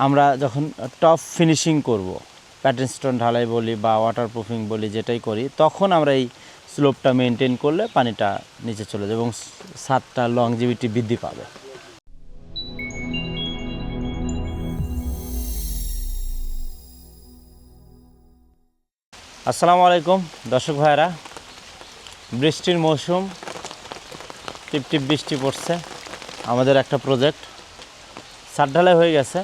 আমরা যখন top finishing করব, প্যাটার্ন স্টোন ঢালাই বলি বা ওয়াটারপ্রুফিং বলি, যেটাই করি, তখন আমরা এই স্লোপটা মেনটেন করলে পানিটা নিচে চলে যাবে এবং ছাদটা লংজিভিটি বৃদ্ধি পাবে। আসসালামু আলাইকুম দর্শক ভাইরা, বৃষ্টির মৌসুম, টিপটিপ বৃষ্টি পড়ছে। আমাদের একটা প্রজেক্ট ছাদ ঢালাই হয়ে গেছে,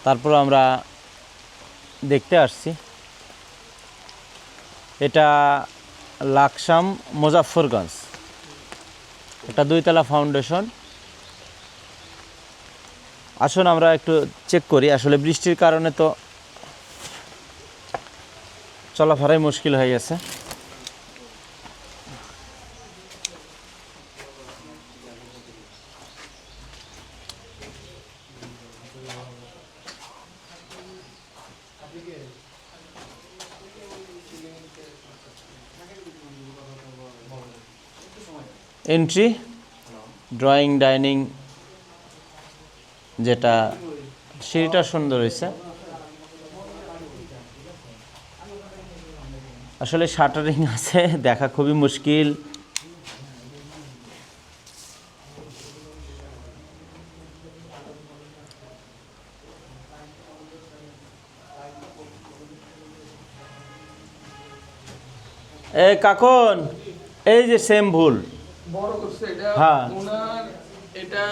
তারপর আমরা দেখতে আসছি। এটা লাকসাম মুজাফফরগঞ্জ, এটা 2 তলা ফাউন্ডেশন। আসুন আমরা একটু চেক করি। আসলে বৃষ্টির কারণে তো চলাফেরাই মুশকিল হয়ে গেছে। এন্ট্রি, ড্রয়িং, ডাইনিং, যেটা সিঁড়িটা সুন্দর হয়েছে। আসলে শাটারিং আছে, দেখা খুবই মুশকিল। এই কাকন, এই যে সেম ভুল বড় করছে এটা। হ্যাঁ, ওনার এটা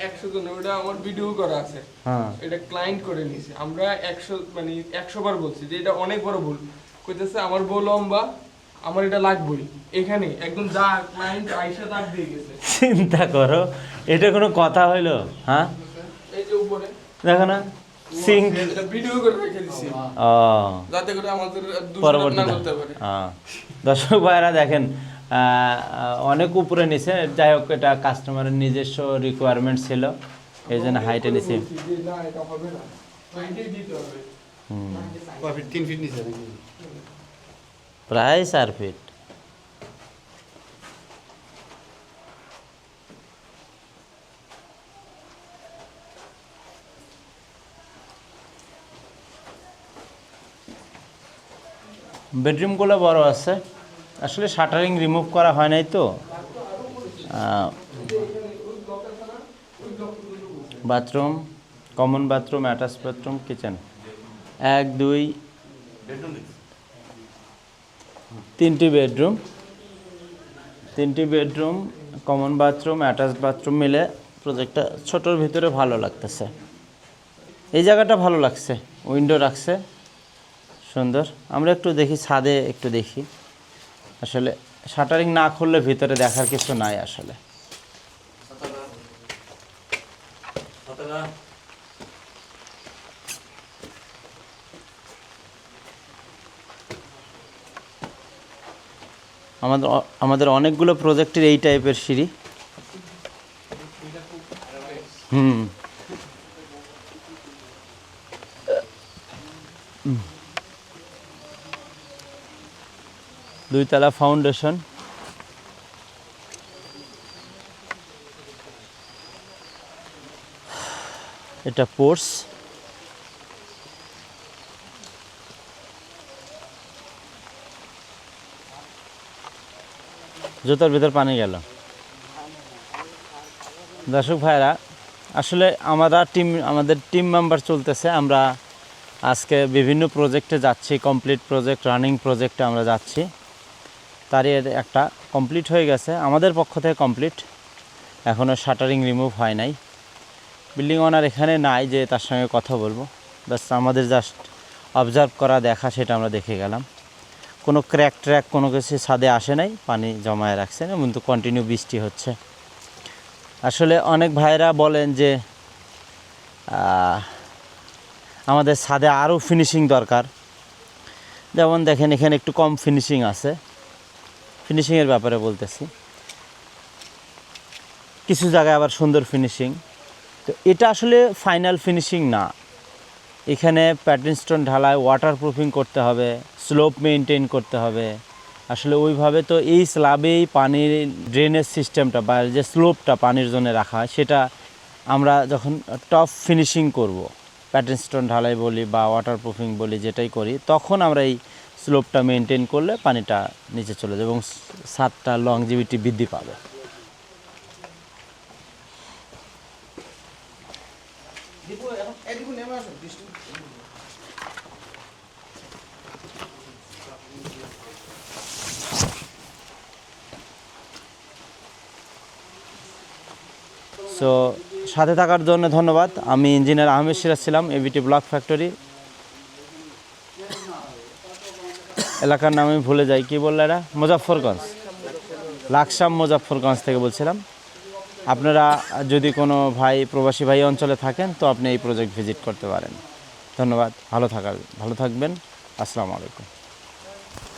100 জন, ওটা আমার ভিডিও করা আছে। হ্যাঁ, এটা ক্লায়েন্ট করে নিয়েছে। আমরা 100 মানে 100 বার বলছি যে এটা অনেক বড় ভুল। কইতেছে আমার বউ লম্বা, আমার এটা লাগবেই। এখানে একদম দাগ, ক্লায়েন্ট আইসা দাগ দিয়ে গেছে। চিন্তা করো, এটা কোনো কথা হইলো? হ্যাঁ, এই যে উপরে দেখো না, সিঙ্ক। এটা ভিডিও করে রেখে দিছি ও, যাতে করে আমাদের দুষ্টামি না পরবর্তীতে করতে পারে। দর্শক ভাইরা দেখেন, অনেক উপরে নিছে। যাই হোক, এটা কাস্টমারের নিজস্ব রিকোয়ারমেন্ট ছিল, এই জন্য হাইটে নিছে। বলছি যে না, এটা হবে না, মাইন্ডে দিতে হবে। 3 ফিট নিচে প্রায় 4 ফিট। বেডরুমগুলো বড় আছে। আসলে শাটারিং রিমুভ করা হয় নাই তো। Bathroom, common bathroom, attach bathroom, kitchen, 1 2 3টি বেডরুম, 3টি bedroom, common bathroom, attach bathroom মিলে প্রজেক্টটা ছোটোর ভিতরে ভালো লাগতেছে। এই জায়গাটা ভালো লাগছে, উইন্ডো রাখছে সুন্দর। আমরা একটু দেখি ছাদে, একটু দেখি। আসলে শাটারিং না খুললে ভিতরে দেখার কিছু নাই। আসলে আমাদের অনেকগুলো প্রজেক্টের এই টাইপের সিঁড়ি। হুম, 2 তলা ফাউন্ডেশন। এটা পোর্স। জুতার ভিতর পানি গেল। দর্শক ভাইরা, আসলে আমাদের টিম মেম্বার চলতেছে। আমরা আজকে বিভিন্ন প্রজেক্টে যাচ্ছি, কমপ্লিট প্রজেক্ট, রানিং প্রজেক্টে আমরা যাচ্ছি। তারই একটা কমপ্লিট হয়ে গেছে, আমাদের পক্ষ থেকে কমপ্লিট। এখনও শাটারিং রিমুভ হয় নাই। বিল্ডিং ওনার এখানে নাই যে তার সঙ্গে কথা বলবো, বাস আমাদের জাস্ট অবজার্ভ করা, দেখা, সেটা আমরা দেখে গেলাম। কোনো ক্র্যাক ট্র্যাক কোনো কিছু ছাদে আসে নাই, পানি জমায়ে রাখছে না, কিন্তু কন্টিনিউ বৃষ্টি হচ্ছে। আসলে অনেক ভাইরা বলেন যে আমাদের ছাদে আরও ফিনিশিং দরকার। যেমন দেখেন, এখানে একটু কম ফিনিশিং আছে। ফিনিশিংয়ের ব্যাপারে বলতেছি, কিছু জায়গায় আবার সুন্দর ফিনিশিং। তো এটা আসলে ফাইনাল ফিনিশিং না। এখানে প্যাটার্ন স্টোন ঢালাই, ওয়াটারপ্রুফিং করতে হবে, স্লোপ মেনটেন করতে হবে। আসলে ওইভাবে তো এই স্ল্যাবেই পানির ড্রেনেজ সিস্টেমটা বা যে স্লোপটা পানির জন্য রাখা হয়, সেটা আমরা যখন টপ ফিনিশিং করব, প্যাটার্ন স্টোন ঢালাই বলি বা ওয়াটারপ্রুফিং বলি, যেটাই করি, তখন আমরা এই স্লোপটা মেনটেন করলে পানিটা নিচে চলে যাবে এবং ছাদটা লংজিভিটি বৃদ্ধি পাবে। সো সাথে থাকার জন্য ধন্যবাদ। আমি ইঞ্জিনিয়ার আহমেদ সিরাজ ছিলাম, এবিটি ব্লক ফ্যাক্টরি। এলাকার নাম আমি ভুলে যাই, কি বললে এরা? মুজাফফরগঞ্জ, লাকসাম মুজাফফরগঞ্জ থেকে বলছিলাম। আপনারা যদি কোনো ভাই প্রবাসী ভাই অঞ্চলে থাকেন তো আপনি এই প্রজেক্ট ভিজিট করতে পারেন। ধন্যবাদ, ভালো থাকবেন, আসসালামু আলাইকুম।